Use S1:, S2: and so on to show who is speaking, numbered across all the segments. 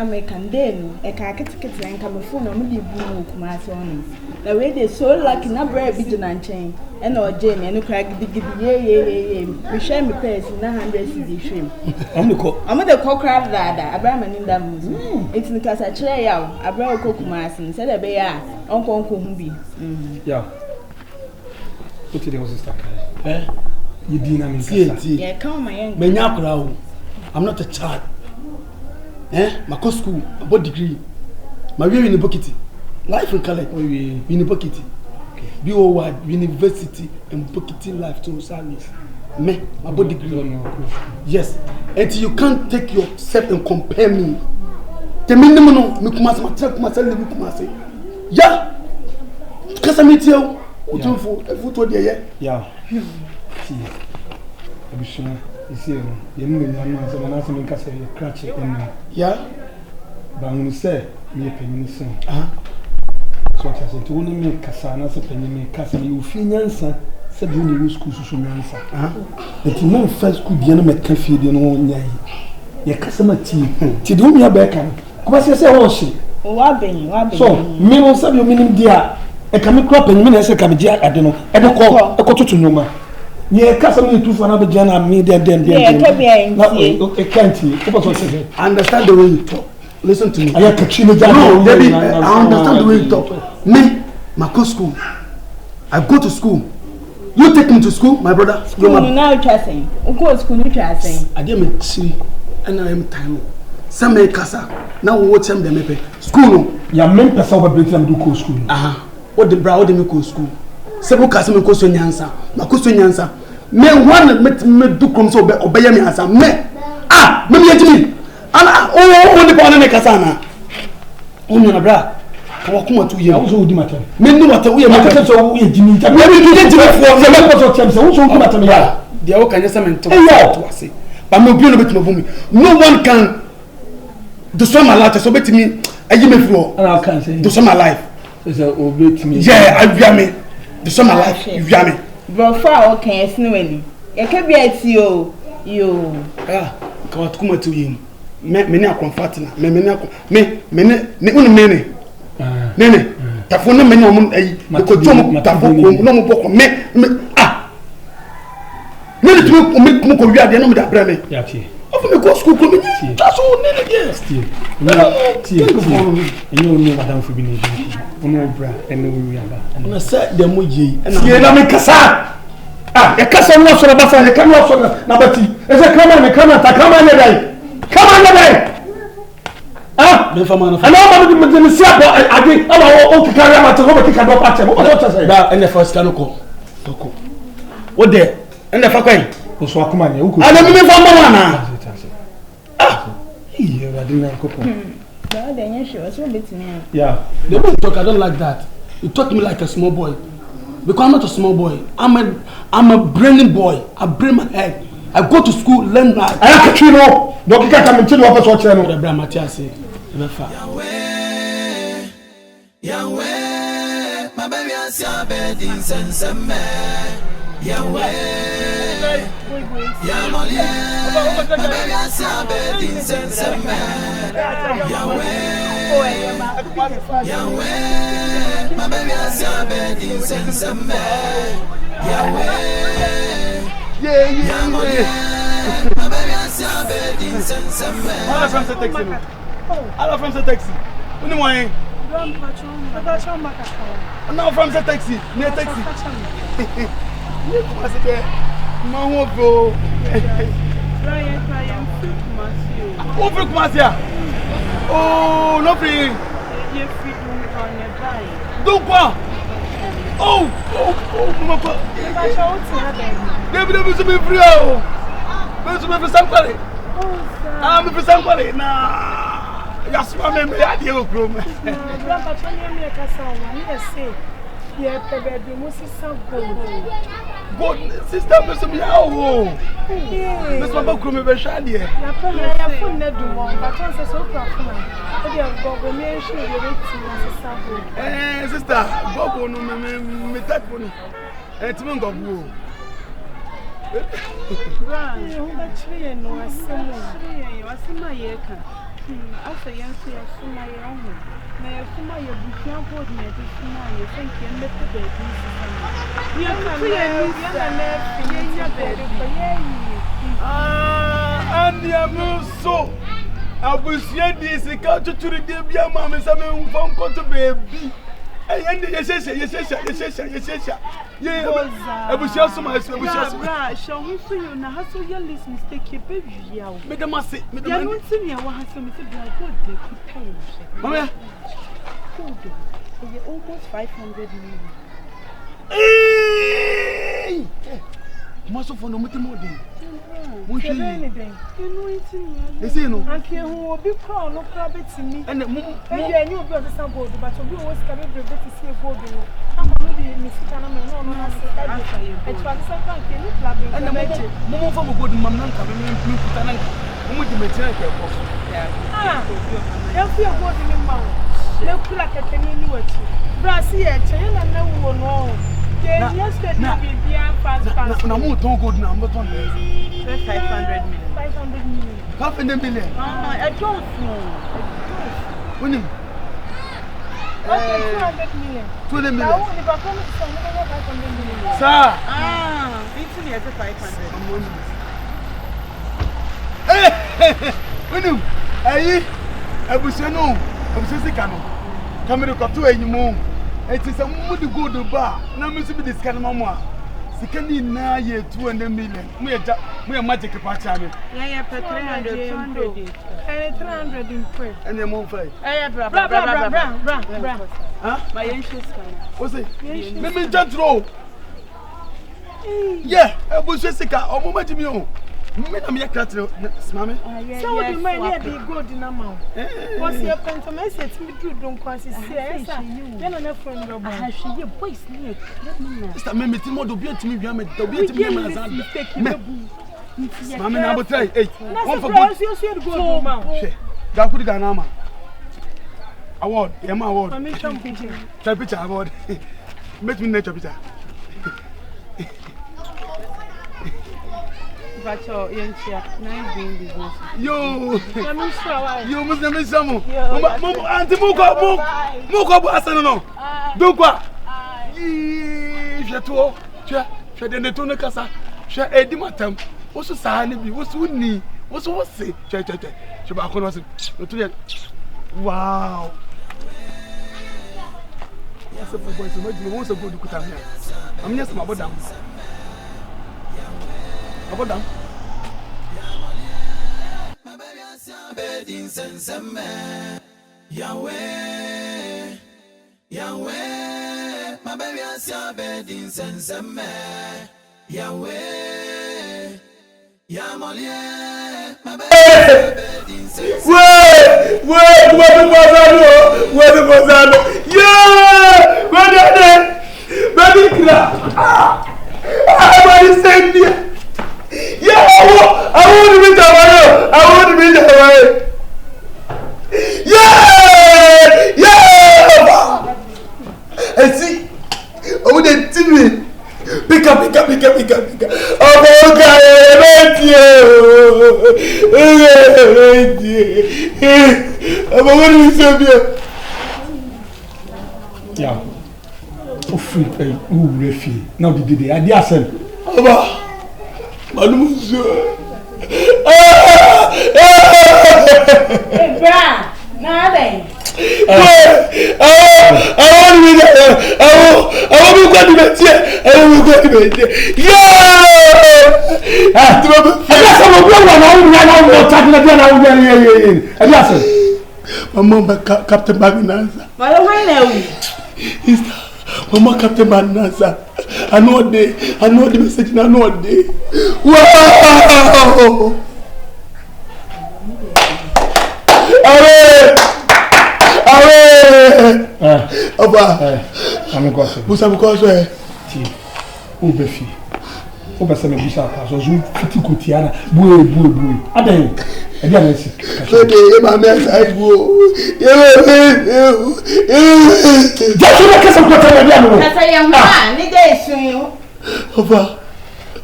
S1: American day no e ka ketekete enka me phone no me bu no kuma ase on na we dey so lucky na bra bi na nchen e na oje me no kra gidi ye me share me purse na 100 cedi hwem am de ko kra da Abraham ni nda mu it ni kasa kire ya Abraham ko kuma ase se de be ya onko hu bi
S2: yeah what did you sister you dina me kasa
S1: yeah come my young
S3: me nya kra o I'm not a child. My co school, about degree. My way in the bucket. Life in Calais. In the bucket. BOY, university, and bucketing life to service. Me, my body degree. Yes. And you can't take yourself and compare me. The minimum of me come my truck myself me come yeah. Because I meet you.
S2: Yeah. You see, you know, I'm not saying case you crash it in
S3: yeah.
S2: But when you say me a penny son, so I said to only me Casana, so penny me Casa, you feel answer, said you need school to answer. But you know, first could be a cafe, you know, your customer tea. To do me a back, come say, oh, she. So, me won't say your meaning, dear. I come crop and minutes a come, dear, I don't know, I don't call a quarter to no. Yeah, customer too for another Jana media then.
S1: Yeah,
S3: can't you? I understand the way you talk. Listen to me. I understand the way you talk. Me, my school. I go to school. You take me to school, my brother.
S1: School now tracing. Go school you tracing.
S3: I didn't see and I am time. Some make casa. Now what time they make school.
S2: Yeah, men person over break them do school.
S3: What the brow they make school. Several customers go to Nyansa. My question Nyansa. Me one me do come so obey me answer. Me me yet me. Ana the power make asana. Onyo na bra. Ka wakuma 2 years.
S2: Also udi matter.
S3: Me no matter we matter so we Jimmy. Me do get Jimmy for the make of time. So udi matter me ya. They all can just mean to say. But me obi no bet no me. No one can destroy my life so bet me ayi me floor.
S2: And I can say
S3: destroy my life.
S2: So obey me.
S3: Yeah, I via me. Destroy my life. You via me.
S1: Bro, for okay, snowing. You can be at you.
S3: Come to 2 years. Me comforting. Me. Nene. Tafuna me no mun ayi. Ko tomo tafoko no mo boko me Nene tu me ko wi ade no me da bra me.
S2: Yeah, tie.
S3: Ofu me go school ko me. That's all nene there.
S2: Tie. You know madam for be no bra and no we anda.
S3: Na say dem mo yi.
S2: Na me kasa. Ya kasa no so na basa, ya kan no so na bati. Ese kama ta kama ne dai. Kama ne dai.
S3: Me fama na.
S2: Ana ma me si apo ade aba o kikari amata ho be kikado pa che. Mo ba so say.
S3: Da ene first kan ko. Toko. Wo de ene fa kwai.
S2: O so akoma ne uko.
S3: Ana me fama na na.
S2: Iya ba dinga ko ko.
S1: But then you so bit me.
S3: Yeah. They don't talk, I don't like that. You talk to me like a small boy. Because I'm not a small boy. I'm a brainy boy. I brain my head. I go to school, learn that.
S2: I have to know. Don't get come into the office channel.
S3: The brand Matthias say.
S4: Yahweh, my baby has your bed in sense of me. Yahweh, Yahweh, my baby has your bed in sense of me. Yahweh, Yahweh, my baby has your bed in sense of me. Yahweh, Yahweh, my baby has your bed in sense of me.
S3: All from the taxi. All from the taxi. When you want? Now from the taxi. Near taxi. You must say, "Mama, bro." Who free Kumasia? Oh, no free.
S1: You free on your drive.
S3: Do quoi? Oh, Mama. David, be free. Be somebody. I'm be somebody. Nah. Yes, me I deal with me.
S1: Grandpa, tell me a castle. Yes, say. Yeah, baby, must so good.
S3: Sister, Mr. Miao. Miss Papa Krumi Bashadi.
S1: I put Ned do one, but once I saw Craftsman, I have got a nation of
S3: the sister, Bobo, no, me that one. And it's Mungo.
S1: Grand, you actually know I see my acre. After yesterday, I saw my own. May I see my bushel coordinator to my thank you and let the baby. We are
S3: and the so I was yet this culture to the dear mamma, some phone call to baby. Yes, I was just so much.
S1: Shall we see you now? So your list mistake, baby.
S3: Madam, I say,
S1: I don't see me. I want to be good.
S3: Mamma,
S1: almost 500 million.
S3: Hey! Must have found no more day.
S1: Anything. You know it's in here.
S3: They say no.
S1: I can't hold big crown, no rabbit to me.
S3: And
S1: I knew about the sample, but you always come in to see a photo. I'm going to miss Canama. No, I tried to say, clubbing.
S3: And the more from a good mamma coming in, with the material.
S1: Ah, you'll feel what in mouth. No crack at any new. Brassy, and no one. Yesterday,
S3: no more don't go now, but 500
S1: million. 500 million.
S3: Half a million.
S1: I don't know.
S3: When you
S1: 200 million.
S3: 20 million.
S1: Now, if I come to some 500 million.
S3: Sir,
S1: it's near 500.
S3: Hey, when you, I was no, I was a canoe. Come to cut to any more. It is a moody good bar. Now, Mr. Be this kind of mamma. Secondly, now year 200 million. We are magic about China.
S1: Yeah, 300 and 300 in prayer.
S3: And the moon fight.
S1: Huh? My anxious
S3: what's it? Let me just throw. Yeah, I was just sick. I'll move to me. I'm your cat, Mammy.
S1: So, what you might be good in a mouth. What's your confirmation? Me too, don't cross his face. Then on a friend of mine, she your voice near.
S3: Mr. Mammy, Timo, do be to me, you may be to me. Mammy, I will try. Hey, one for good. That could Ganama. Award, Emma Award. Picture award. Make me nature picture.
S1: But your nice doing business.
S3: Yo, you must never some. Auntie Moko, Asano. Don't go. If you're too, share the Tona Casa, share Eddie Matam. What's the sign? What's who need? What's what say? Wow. Yes, a boy, so much you want to go to Kutamia. I'm just my bottom. About them.
S4: Yahweh, Yahweh, my baby, I saw bed in Sensame. Yahweh, Yahweh, my baby, in Sensame.
S3: Wait, what was that? Yeah, what are they? Baby, I'm saying here. Yeah, I want to be the I want to be the yeah. I see. Oh, they tell me. Pick up. Oh, God, I'm going to be here.
S2: Yeah. Oh, free pay. Oh, refugee. Now, the I did
S1: Hey, Bra, now then.
S3: I want to be there. I want to go to bed. I want to go to bed. Yeah! My mom, Captain Magnanza. Mama, Captain Magnanza. I know the message. I know the wow!
S2: I'm going to
S3: go to
S2: Ubefi. Obasa me bisa ka so zo fiti kotiana bue. Adan. E dia na si.
S3: So de ma me sai buo.
S2: Just na kasa ko tare dia no.
S1: Kasa ya ma ni dey sun.
S3: Oba.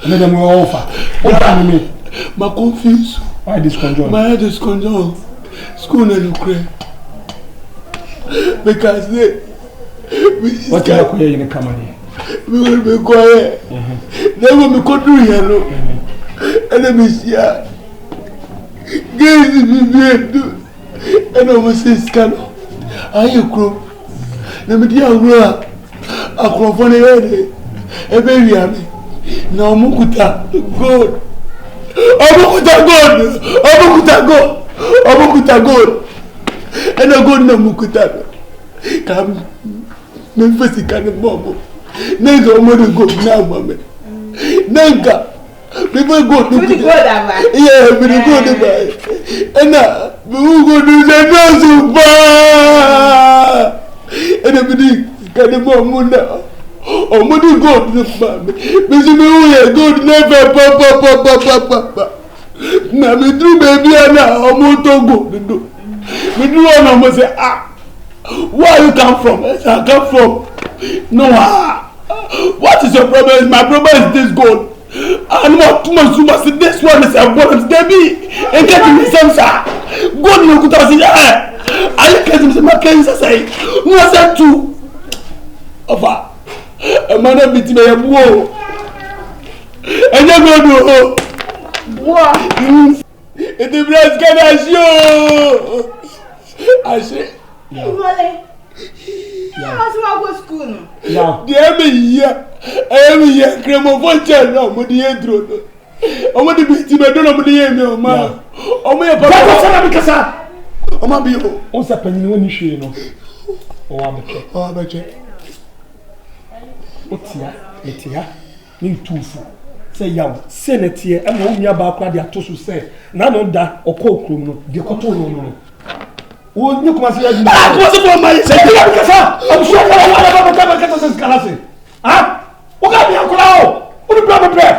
S2: Me dem wo ofa. Oba ni me.
S3: Ma confuse.
S2: Why this control?
S3: My head is control. School na nukre. Because
S2: what you are in the company?
S3: We will be quiet. Then when we go through here, no. And then we see her. Gaze me, and I was saying, Scano. Are you crow? Let me dear, I crow for the head. A baby, now Mukuta, God. Abukuta God! Abukuta God! Abukuta God! And I go no Mukuta. Come, Memphis can bomb. Nenga omodo go now, mama. Nenga. People go to the God. Yeah, we go to the and now we go to the Nazuba. And everybody can bomb now. Omodo go to the farm. Busy God never papa. Now we do baby and now Omodo go. We do almost say where you come from? I come from Noah. What is your problem? My problem is this gold. And what too much this one is a bonus, Debbie. And getting me some gold no good as I can't say my cancer say. No, I said two. Over a man of it may have war. And you go to war. It is breast can as you. I say.
S1: I was school.
S2: Yeah.
S3: Every year, Cremofonte, no, Modiedro. I want to be Timadona Modieno, ma. Oh, my papa, because I'm a bio.
S2: What's happening when you show you know? Oh, I'm a check.
S3: Oh, I'm a check.
S2: What's here? It's here. Me too. Say, yow, Senate here, and one year back, what they are to say. None of that or coke room, the cotton no. Oh, you come here.
S3: What's the my say?
S2: I'm sure I'm ah? What got me uncle? What do you prepare?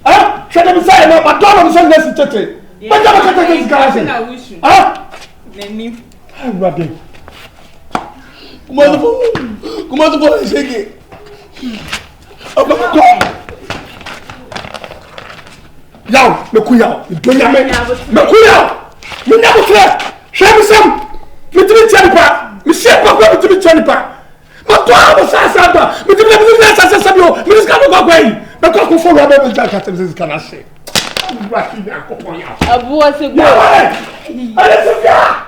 S2: Ah? Should I say no, but don't understand this today. But don't this ah?
S1: Name.
S2: I'm ready.
S3: Come on, boy, shake it.
S2: Yow, me kuya. Me kuya. Me never fair. Show me some. Me timi chanipa. Me share pa me timi chanipa. Ma to amo sasa me timi sasa sabio. Me diska no gwai. Me ko ko follow me jaka temi this kana she. Right here,
S1: Abu was a good.
S2: Yeah,